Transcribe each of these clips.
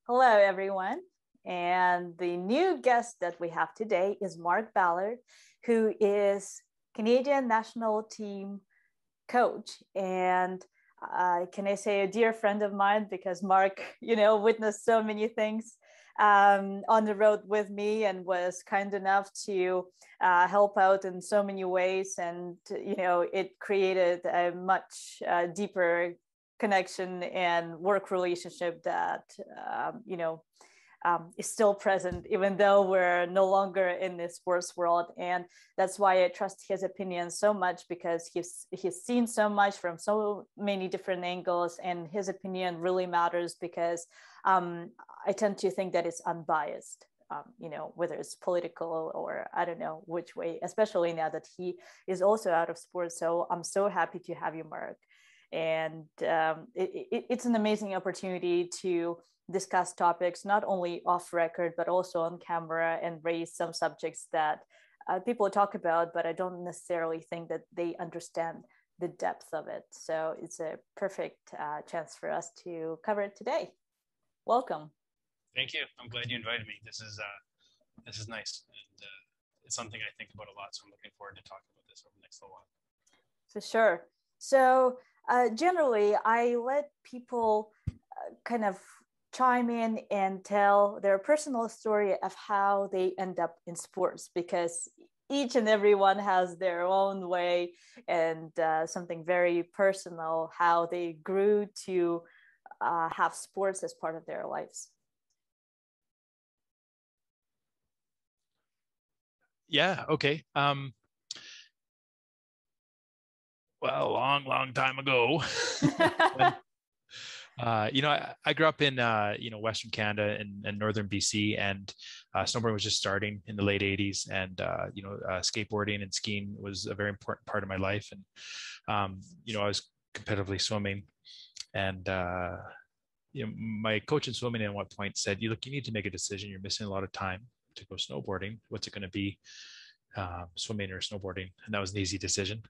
Hello, everyone. And the new guest that we have today is Mark Ballard, who is Canadian national team coach. And can I say a dear friend of mine, because Mark, witnessed so many things on the road with me and was kind enough to help out in so many ways. And, it created a much deeper connection and work relationship that is still present, even though we're no longer in the sports world. And that's why I trust his opinion so much, because he's seen so much from so many different angles, and his opinion really matters because I tend to think that it's unbiased. Whether it's political or I don't know which way, especially now that he is also out of sports. So I'm so happy to have you, Mark. And it's an amazing opportunity to discuss topics not only off record but also on camera, and raise some subjects that people talk about, but I don't necessarily think that they understand the depth of it. So it's a perfect chance for us to cover it today. Welcome. Thank you. I'm glad you invited me. This is nice, and it's something I think about a lot. So I'm looking forward to talking about this over the next little while. For sure. So generally, I let people kind of chime in and tell their personal story of how they end up in sports, because each and every one has their own way and something very personal, how they grew to have sports as part of their lives. Yeah. Okay. Well, a long time ago. when, I grew up in Western Canada and Northern BC, and snowboarding was just starting in the late '80s, and skateboarding and skiing was a very important part of my life. And I was competitively swimming, and my coach in swimming at one point said, "You need to make a decision. You're missing a lot of time to go snowboarding. What's it going to be?" Swimming or snowboarding. And that was an easy decision.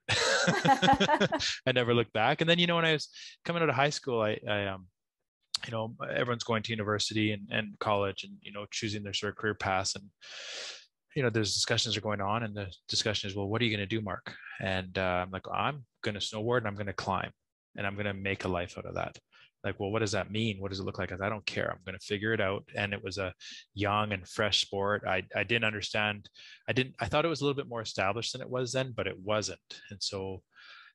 I never looked back. And then, when I was coming out of high school, I everyone's going to university and college, and, choosing their sort of career paths. And, there's discussions are going on, and the discussion is, well, what are you going to do, Mark? And I'm like, I'm going to snowboard and I'm going to climb, and I'm going to make a life out of that. Like, well, what does that mean? What does it look like? I don't care. I'm going to figure it out. And it was a young and fresh sport. I didn't understand. I thought it was a little bit more established than it was then, but it wasn't. And so,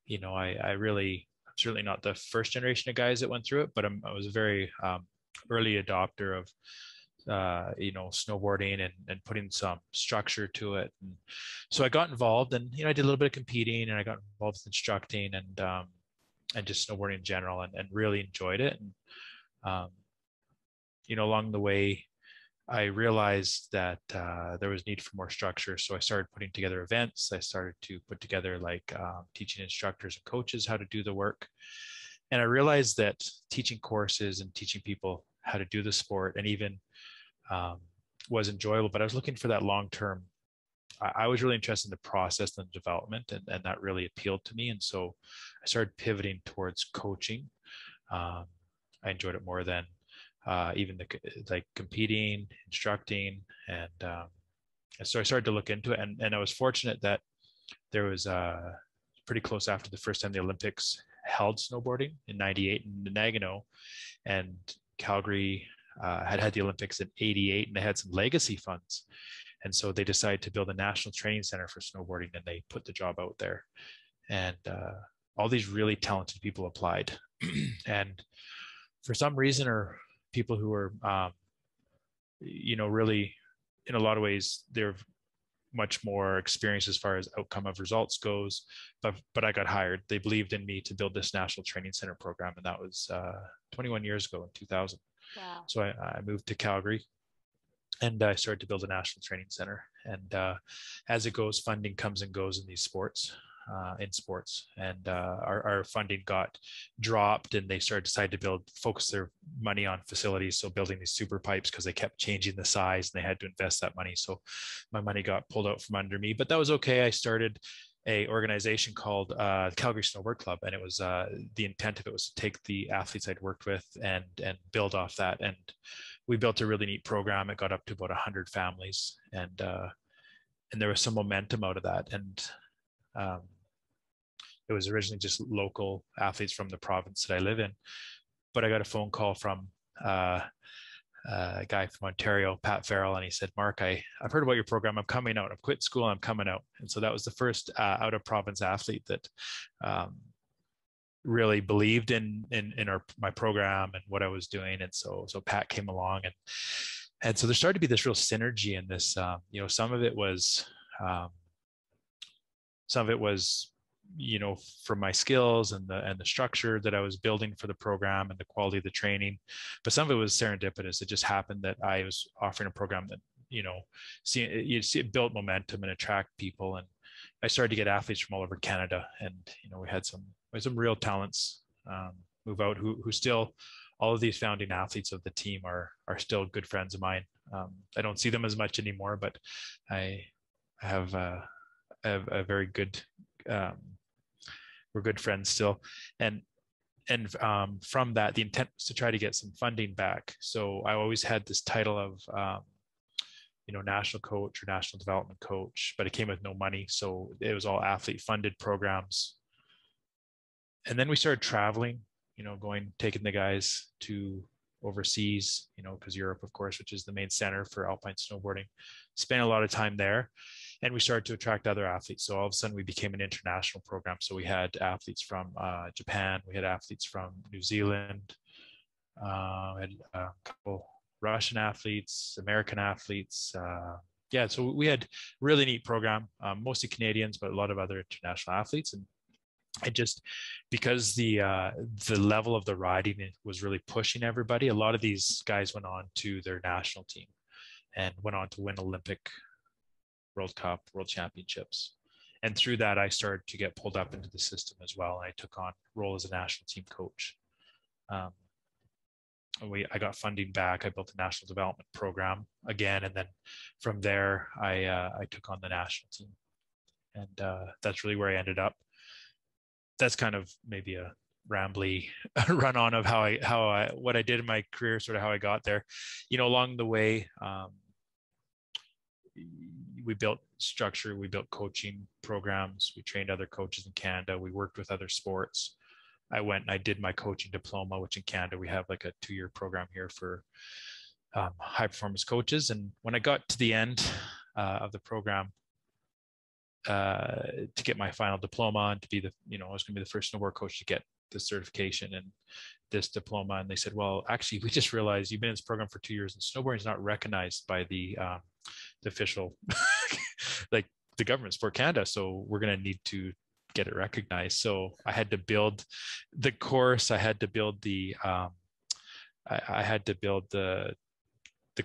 I really, I'm certainly not the first generation of guys that went through it, but I was a very early adopter of, snowboarding and putting some structure to it. And so I got involved, and, I did a little bit of competing, and I got involved with instructing and just snowboarding in general, and really enjoyed it. And, along the way, I realized that there was need for more structure. So I started putting together events. I started to put together teaching instructors and coaches how to do the work. And I realized that teaching courses and teaching people how to do the sport and even was enjoyable, but I was looking for that long-term. I was really interested in the process and development, and that really appealed to me. And so I started pivoting towards coaching. I enjoyed it more than even competing, instructing. And so I started to look into it. And I was fortunate that there was pretty close after the first time the Olympics held snowboarding in '98 in Nagano, and Calgary had the Olympics in '88, and they had some legacy funds. And so they decided to build a national training center for snowboarding, and they put the job out there. And all these really talented people applied. And for some reason, or people who were, really, in a lot of ways, they're much more experienced as far as outcome of results goes. But I got hired. They believed in me to build this national training center program. And that was 21 years ago in 2000. Wow. So I moved to Calgary, and I started to build a national training center. And as it goes, funding comes and goes in these sports. And our funding got dropped, and they decided to focus their money on facilities. So building these super pipes, because they kept changing the size and they had to invest that money. So my money got pulled out from under me, but that was okay. I started a organization called Calgary Snowboard Club, and it was the intent of it was to take the athletes I'd worked with and build off that. And we built a really neat program. It got up to about 100 families, and there was some momentum out of that. And it was originally just local athletes from the province that I live in, but I got a phone call from a guy from Ontario, Pat Farrell, and he said, "Mark, I've heard about your program. I'm coming out. I've quit school. I'm coming out." And so that was the first out of province athlete that really believed in my program and what I was doing. And so Pat came along, and so there started to be this real synergy in this. Some of it was from my skills and the structure that I was building for the program and the quality of the training, but some of it was serendipitous. It just happened that I was offering a program that it built momentum and attract people, and I started to get athletes from all over Canada, and we had some real talents move out who still, all of these founding athletes of the team are still good friends of mine. I don't see them as much anymore, but I have a very good we're good friends still. And from that, the intent was to try to get some funding back. So I always had this title of national coach or national development coach, but it came with no money. So it was all athlete funded programs. And then we started traveling, taking the guys to overseas, because Europe, of course, which is the main center for alpine snowboarding, spent a lot of time there. And we started to attract other athletes. So all of a sudden we became an international program. So we had athletes from Japan, we had athletes from New Zealand, we had a couple Russian athletes, American athletes. So we had really neat program, mostly Canadians, but a lot of other international athletes. And just because the level of the riding was really pushing everybody, a lot of these guys went on to their national team and went on to win Olympic, World Cup, World Championships. And through that, I started to get pulled up into the system as well. And I took on a role as a national team coach. I got funding back. I built a national development program again. And then from there, I took on the national team. And that's really where I ended up. That's kind of maybe a rambly run on of what I did in my career, sort of how I got there. Along the way, we built structure, we built coaching programs, we trained other coaches in Canada, we worked with other sports. I went and I did my coaching diploma, which in Canada we have like a 2-year program here for high performance coaches. And when I got to the end of the program, to get my final diploma and to be I was going to be the first snowboard coach to get this certification and this diploma. And they said, well, actually, we just realized you've been in this program for 2 years and snowboarding is not recognized by the official, like the government, Sport Canada. So we're going to need to get it recognized. So I had to build the course. I had to build the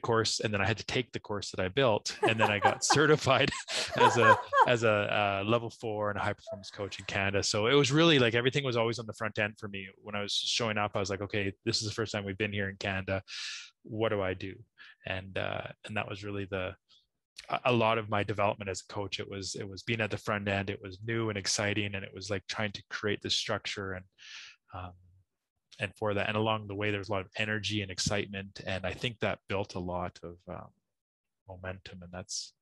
course, and then I had to take the course that I built, and then I got certified as a level 4 and a high performance coach in Canada. So it was really like everything was always on the front end for me. When I was showing up, I was like, okay, this is the first time we've been here in Canada. What do I do? And that was really a lot of my development as a coach. It was being at the front end. It was new and exciting, and it was like trying to create this structure and for that. And along the way, there's a lot of energy and excitement. And I think that built a lot of momentum. And that's.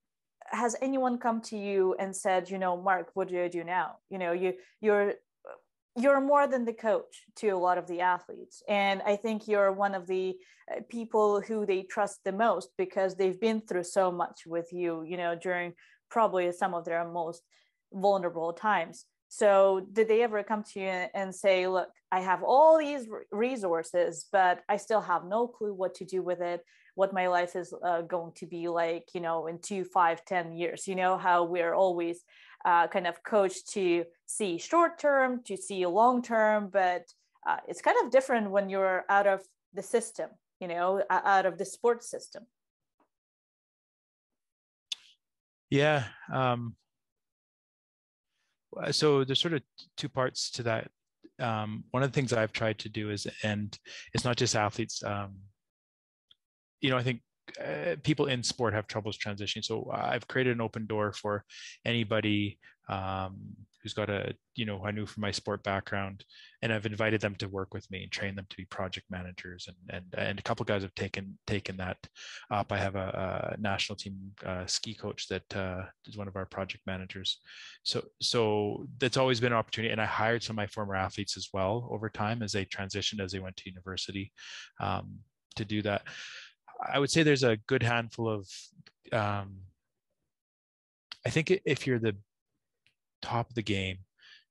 Has anyone come to you and said, Mark, what do I do now? You're more than the coach to a lot of the athletes. And I think you're one of the people who they trust the most because they've been through so much with you, during probably some of their most vulnerable times. So did they ever come to you and say, look, I have all these resources, but I still have no clue what to do with it, what my life is going to be like, in 2, 5, 10 years, how we're always kind of coached to see short term, to see long term, but it's kind of different when you're out of the system, out of the sports system. Yeah. So there's sort of 2 parts to that. One of the things I've tried to do is, and it's not just athletes, I think people in sport have troubles transitioning. So I've created an open door for anybody who's got a, I knew from my sport background, and I've invited them to work with me and train them to be project managers. And a couple of guys have taken that up. I have a national team ski coach that is one of our project managers. So that's always been an opportunity. And I hired some of my former athletes as well over time as they transitioned, as they went to university, to do that. I would say there's a good handful of, I think if you're the top of the game,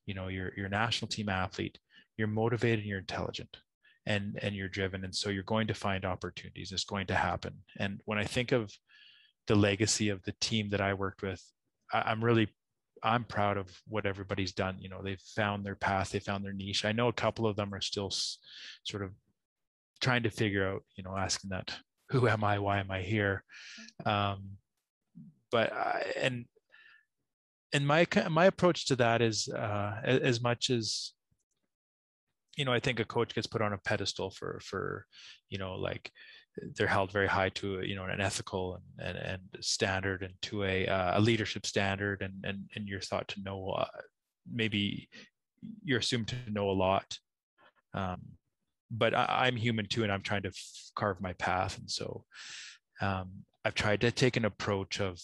you're a national team athlete, you're motivated and you're intelligent and you're driven. And so you're going to find opportunities. It's going to happen. And when I think of the legacy of the team that I worked with, I'm proud of what everybody's done. They've found their path, they found their niche. I know a couple of them are still sort of trying to figure out, asking that, who am I? Why am I here? And my approach to that is, as much as, I think a coach gets put on a pedestal for like they're held very high to, an ethical and standard, and to a leadership standard, and you're thought to know, maybe you're assumed to know a lot. But I'm human too, and I'm trying to carve my path. And so I've tried to take an approach of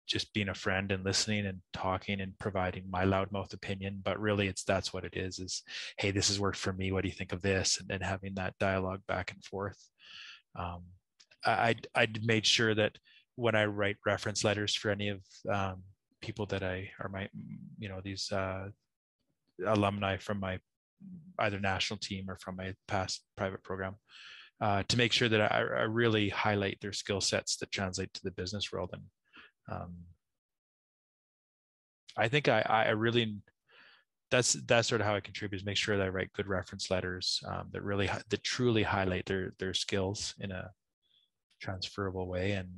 just being a friend and listening and talking and providing my loudmouth opinion. But really that's what it is, hey, this has worked for me. What do you think of this? And then having that dialogue back and forth. I made sure that when I write reference letters for any of people that are my, these alumni from my either national team or from my past private program, to make sure that I really highlight their skill sets that translate to the business world. And I think I really, that's sort of how I contribute, is make sure that I write good reference letters that truly highlight their skills in a transferable way. And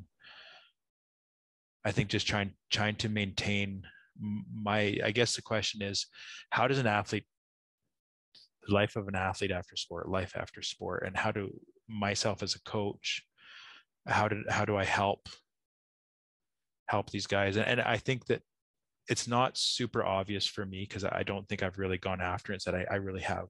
I think just trying to maintain I guess the question is, how does the life of an athlete after sport, life after sport, and how do myself as a coach, how do I help these guys? And I think that it's not super obvious for me, because I don't think I've really gone after it and said I really have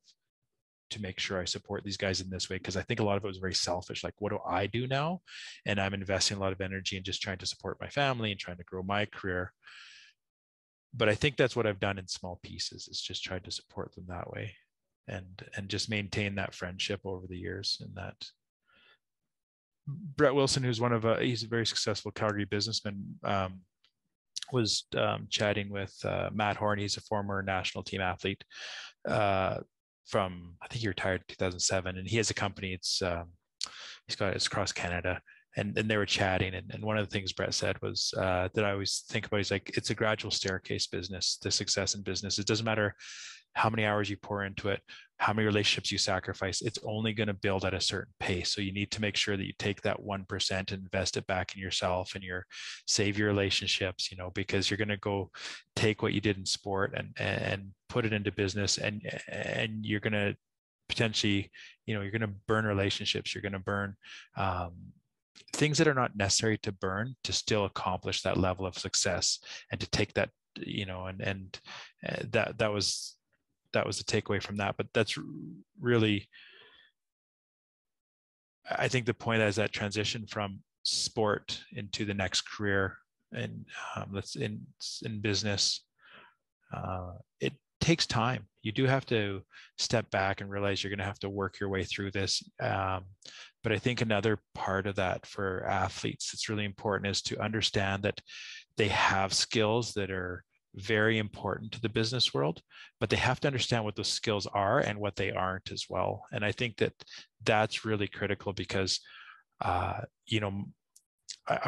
to make sure I support these guys in this way, because I think a lot of it was very selfish. Like, what do I do now? And I'm investing a lot of energy in just trying to support my family and trying to grow my career. But I think that's what I've done in small pieces, is just tried to support them that way, and just maintain that friendship over the years. And that Brett Wilson, who's he's a very successful Calgary businessman, was chatting with Matt Horn. He's a former national team athlete from, I think he retired in 2007, and he has a company. It's across Canada, and they were chatting, and one of the things Brett said was that I always think about. He's like, it's a gradual staircase business. The success in business, it doesn't matter how many hours you pour into it, how many relationships you sacrifice, it's only going to build at a certain pace. So you need to make sure that you take that 1% and invest it back in yourself and save your relationships, because you're going to go take what you did in sport and put it into business, and you're going to potentially, you're going to burn relationships. You're going to burn things that are not necessary to burn to still accomplish that level of success, and to take that, and that was the takeaway from that. But that's really, I think the point is that transition from sport into the next career, and that's in business, it takes time. You do have to step back and realize you're going to have to work your way through this. But I think another part of that for athletes, it's really important, is to understand that they have skills that are very important to the business world, but they have to understand what those skills are and what they aren't as well. And I think that that's really critical, because of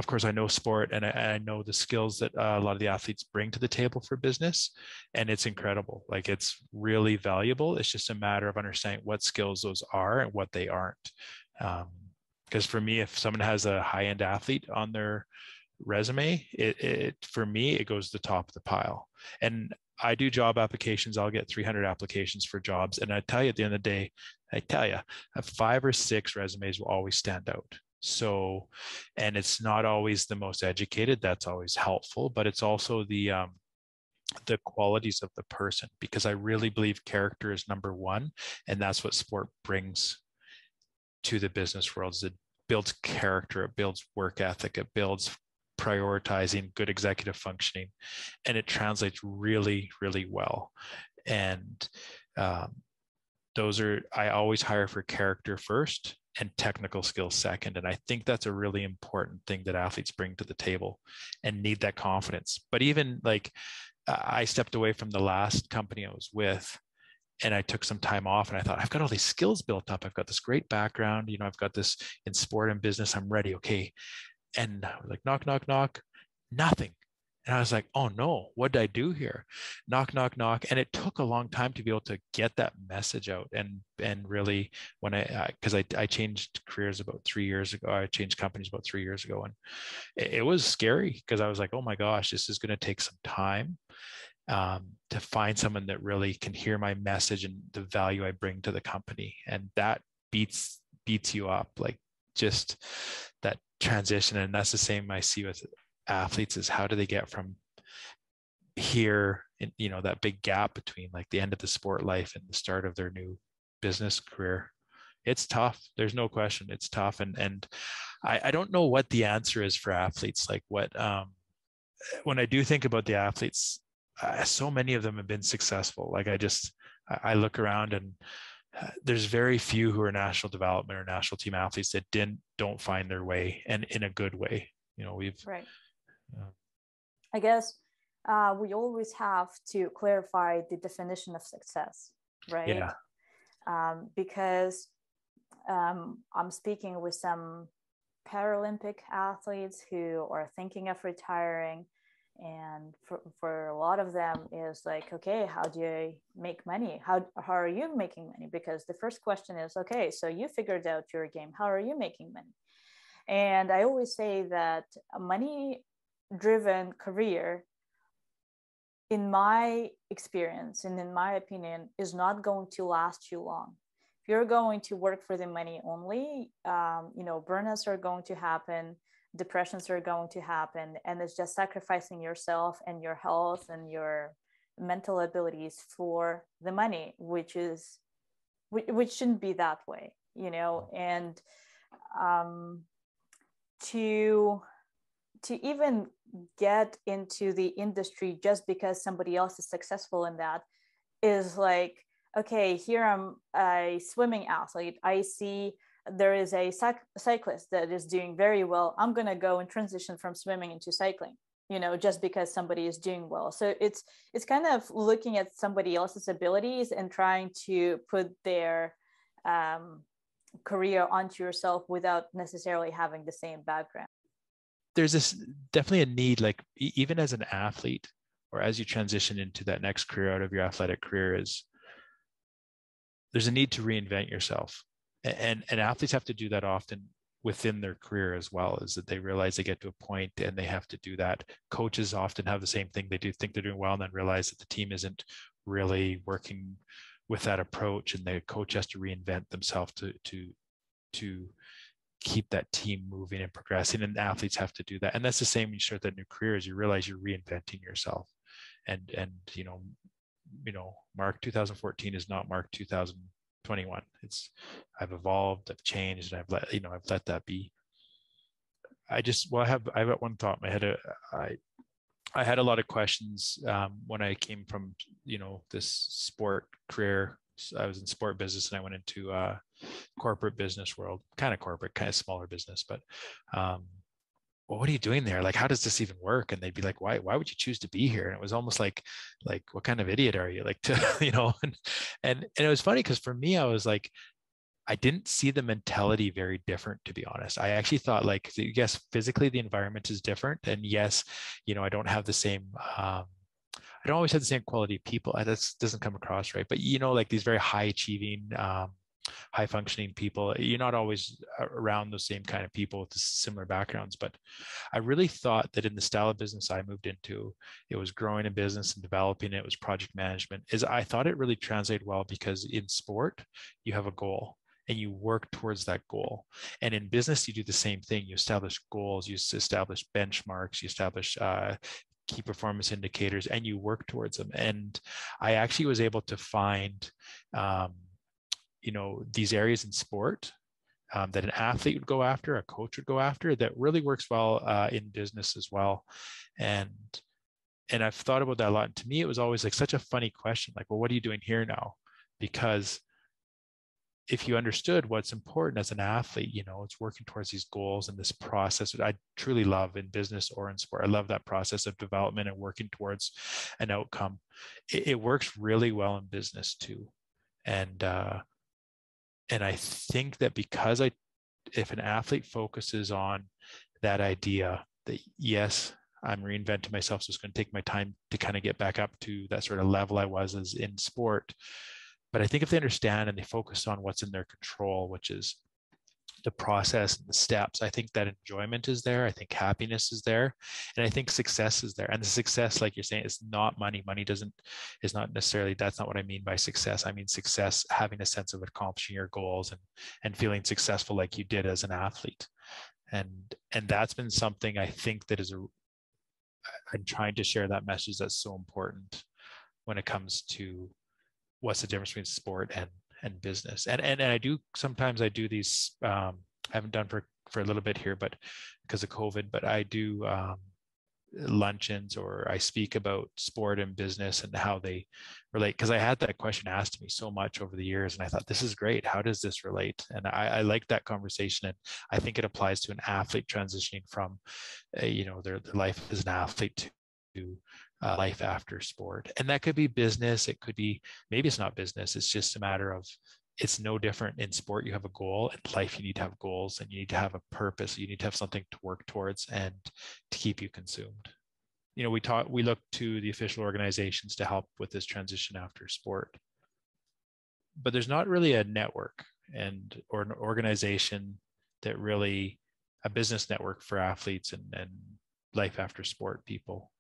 course I know sport, and I know the skills that a lot of the athletes bring to the table for business, and it's incredible. Like, it's really valuable. It's just a matter of understanding what skills those are and what they aren't. Because for me, if someone has a high-end athlete on their resume, for me, it goes to the top of the pile. And I do job applications. I'll get 300 applications for jobs, and I tell you, at the end of the day, 5 or 6 resumes will always stand out. So, and it's not always the most educated. That's always helpful, but it's also the the qualities of the person, because I really believe character is number one, and that's what sport brings to the business world. Is it builds character, it builds work ethic, it builds prioritizing, good executive functioning, and it translates really, really well. And those are, I always hire for character first and technical skills second. And I think that's a really important thing that athletes bring to the table and need that confidence. But even like I stepped away from the last company I was with, and I took some time off, and I thought, I've got all these skills built up. I've got this great background, you know, I've got this in sport and business. I'm ready. Okay. And I was like, knock, knock, knock, nothing. And I was like, oh no, what did I do here? Knock, knock, knock. And it took a long time to be able to get that message out. And really, when because I changed careers about 3 years ago, I changed companies about 3 years ago, and it was scary because I was like, oh my gosh, this is going to take some time to find someone that really can hear my message and the value I bring to the company. And that beats you up, like just that transition. And that's the same I see with athletes, is how do they get from here in, you know, that big gap between like the end of the sport life and the start of their new business career. It's tough. There's no question. It's tough. And I don't know what the answer is for athletes. Like what, when I do think about the athletes, so many of them have been successful. Like I look around, and there's very few who are national development or national team athletes that don't find their way, and in a good way. You know, we've right. I guess we always have to clarify the definition of success, right? Yeah. Because I'm speaking with some Paralympic athletes who are thinking of retiring, and for a lot of them is like, okay, how do I make money? How are you making money? Because the first question is, okay, so you figured out your game, how are you making money? And I always say that a money driven career, in my experience and in my opinion, is not going to last too long. If you're going to work for the money only, burnouts are going to happen, depressions are going to happen, and it's just sacrificing yourself and your health and your mental abilities for the money, which shouldn't be that way, you know. And to even get into the industry just because somebody else is successful in that is like, okay, here I'm a swimming athlete, I see there is a cyclist that is doing very well, I'm going to go and transition from swimming into cycling, you know, just because somebody is doing well. So it's kind of looking at somebody else's abilities and trying to put their career onto yourself without necessarily having the same background. There's this definitely a need, like even as an athlete, or as you transition into that next career out of your athletic career, there's a need to reinvent yourself. And athletes have to do that often within their career as well, is that they realize they get to a point and they have to do that. Coaches often have the same thing. They do think they're doing well and then realize that the team isn't really working with that approach, and the coach has to reinvent themselves to keep that team moving and progressing, and athletes have to do that. And that's the same when you start that new career, as you realize you're reinventing yourself. And you know, Mark 2014 is not Mark 2021. I've evolved, I've changed, and I've let that be. I have one thought in my head. I had a lot of questions when I came from, you know, this sport career. I was in sport business and I went into corporate business world, kind of smaller business, but well, what are you doing there? Like, how does this even work? And they'd be like, why would you choose to be here? And it was almost like, what kind of idiot are you? Like, to, you know, and it was funny because for me, I was like, I didn't see the mentality very different, to be honest. I actually thought, like, yes, physically the environment is different. And yes, you know, I don't have the same, I don't always have the same quality of people. That doesn't come across right. But, you know, like these very high achieving, high functioning people, you're not always around those same kind of people with similar backgrounds. But I really thought that in the style of business I moved into, it was growing a business and developing it, was project management, I thought it really translated well, because in sport, you have a goal and you work towards that goal. And in business, you do the same thing. You establish goals, you establish benchmarks, you establish key performance indicators and you work towards them. And I actually was able to find, these areas in sport that an athlete would go after, a coach would go after, that really works well in business as well. And I've thought about that a lot. And to me, it was always like such a funny question, like, well, what are you doing here now? Because if you understood what's important as an athlete, it's working towards these goals and this process that I truly love in business or in sport. I love that process of development and working towards an outcome. It works really well in business too. And I think that because if an athlete focuses on that idea that, yes, I'm reinventing myself, so it's going to take my time to kind of get back up to that sort of level I was as in sport. But I think if they understand and they focus on what's in their control, which is the process and the steps, I think that enjoyment is there. I think happiness is there. And I think success is there. And the success, like you're saying, is not money. Money is not necessarily, that's not what I mean by success. I mean success, having a sense of accomplishing your goals and feeling successful like you did as an athlete. And that's been something I think that I'm trying to share that message that's so important when it comes to what's the difference between sport and business. And I do, sometimes I do these, I haven't done for a little bit here, but because of COVID, but I do luncheons, or I speak about sport and business and how they relate. Because I had that question asked to me so much over the years, and I thought, this is great. How does this relate? And I like that conversation, and I think it applies to an athlete transitioning from, their life as an athlete to life after sport. And that could be business. It could be, maybe it's not business. It's just a matter of, it's no different in sport. You have a goal. In life, you need to have goals, and you need to have a purpose. You need to have something to work towards and to keep you consumed. We look to the official organizations to help with this transition after sport, but there's not really a network or an organization that really, a business network for athletes and life after sport people.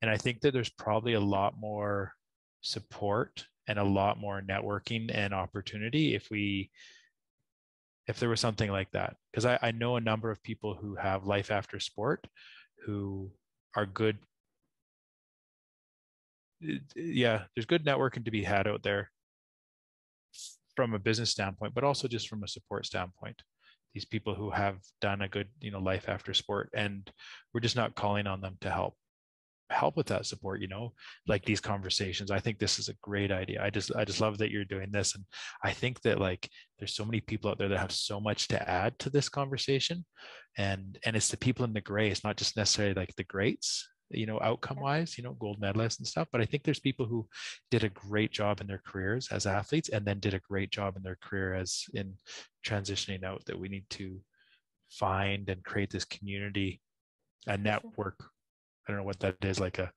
And I think that there's probably a lot more support and a lot more networking and opportunity if there was something like that. Because I know a number of people who have life after sport who are good. Yeah, there's good networking to be had out there from a business standpoint, but also just from a support standpoint. These people who have done a good, life after sport, and we're just not calling on them to help with that support, like these conversations. I think this is a great idea. I just love that you're doing this. And I think that, like, there's so many people out there that have so much to add to this conversation, and it's the people in the gray. It's not just necessarily like the greats, outcome wise, gold medalists and stuff, but I think there's people who did a great job in their careers as athletes, and then did a great job in their career as in transitioning out, that we need to find and create this community, a network. I don't know what that is, like a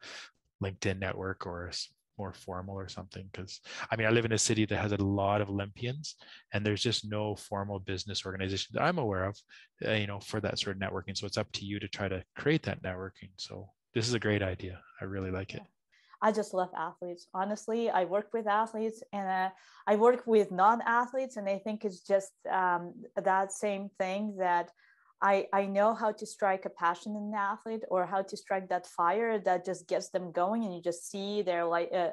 LinkedIn network or a more formal or something. Because I live in a city that has a lot of Olympians, and there's just no formal business organization that I'm aware of, for that sort of networking. So it's up to you to try to create that networking. So this is a great idea. I really like it. I just love athletes. Honestly, I work with athletes, and I work with non-athletes, and I think it's just that same thing, that I know how to strike a passion in an athlete, or how to strike that fire that just gets them going, and you just see their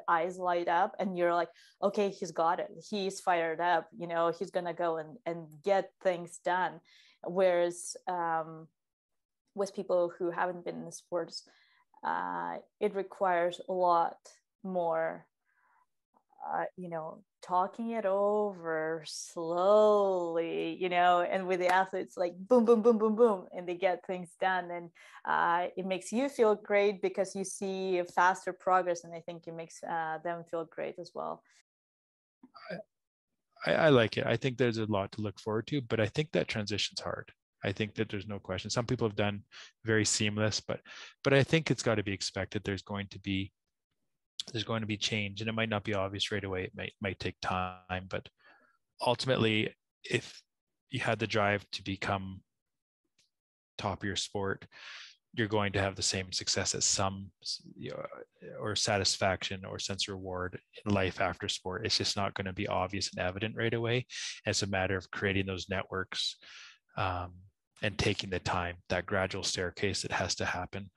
eyes light up, and you're like, okay, he's got it. He's fired up. He's gonna go and get things done. Whereas with people who haven't been in the sports, it requires a lot more, talking it over slowly, and with the athletes, like boom, boom, boom, boom, boom, and they get things done. And it makes you feel great because you see faster progress, and I think it makes them feel great as well. I like it. I think there's a lot to look forward to, but I think that transition's hard. I think that there's no question. Some people have done very seamless, but I think it's got to be expected. There's going to be change, and it might not be obvious right away. It might take time, but ultimately, if you had the drive to become top of your sport, you're going to have the same success as some, or satisfaction or sense of reward in life after sport. It's just not going to be obvious and evident right away. It's a matter of creating those networks, and taking the time, that gradual staircase that has to happen.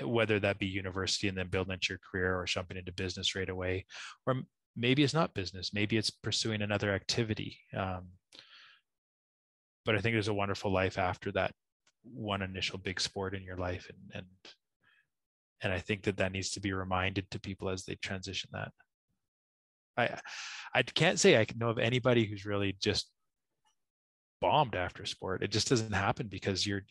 whether that be university and then building into your career, or jumping into business right away, or maybe it's not business, maybe it's pursuing another activity. But I think there's a wonderful life after that one initial big sport in your life, and I think that needs to be reminded to people as they transition that. I can't say I know of anybody who's really just bombed after sport. It just doesn't happen, because you're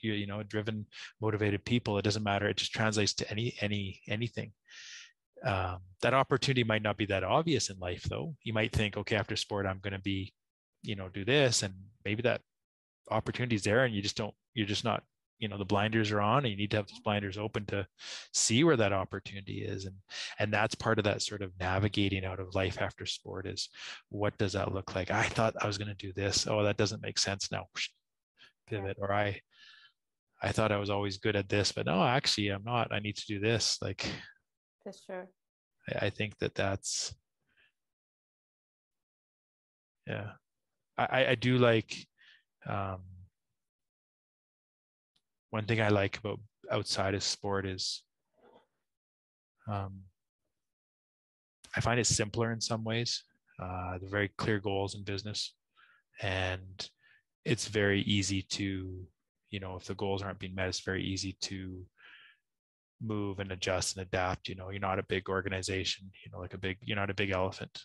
driven, motivated people. It doesn't matter. It just translates to anything. That opportunity might not be that obvious in life, though. You might think, okay, after sport, I'm going to be, do this, and maybe that opportunity is there, and you're just not, the blinders are on, and you need to have those blinders open to see where that opportunity is. And that's part of that sort of navigating out of life after sport is, what does that look like? I thought I was going to do this. Oh, that doesn't make sense now. Pivot. Or I thought I was always good at this, but no, actually I'm not. I need to do this. Like, for sure. I think that's, yeah. I do like, one thing I like about outside of sport is, I find it simpler in some ways. They're very clear goals in business, and it's very easy to, if the goals aren't being met, it's very easy to move and adjust and adapt. You're not a big organization, you're not a big elephant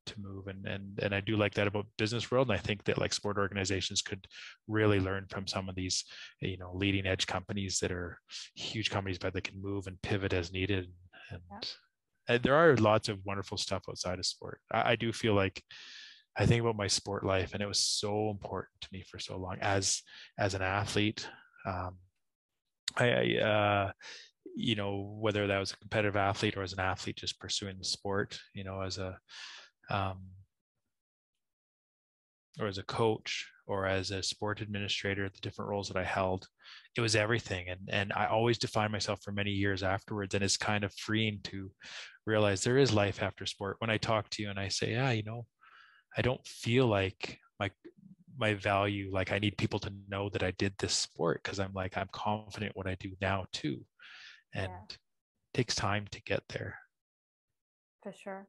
to move. And I do like that about business world. And I think that like sport organizations could really learn from some of these, leading edge companies that are huge companies, but they can move and pivot as needed. And there are lots of wonderful stuff outside of sport. I do feel like, I think about my sport life, and it was so important to me for so long as an athlete. Whether that was a competitive athlete or as an athlete just pursuing the sport, as a or as a coach or as a sport administrator, the different roles that I held, it was everything. And I always defined myself for many years afterwards. And it's kind of freeing to realize there is life after sport. When I talk to you and I say, yeah, I don't feel like my value, like I need people to know that I did this sport, because I'm confident what I do now too. And it takes time to get there. For sure.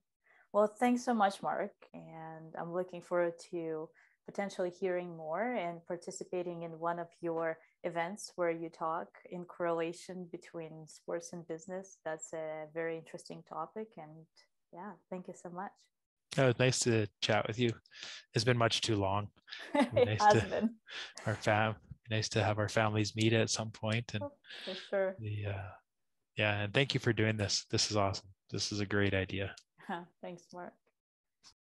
Well, thanks so much, Mark. And I'm looking forward to potentially hearing more and participating in one of your events where you talk in correlation between sports and business. That's a very interesting topic. And yeah, thank you so much. Oh, it's nice to chat with you. It's been much too long. It has been. Nice to have our families meet at some point. And for sure. And thank you for doing this. This is awesome. This is a great idea. Thanks, Mark.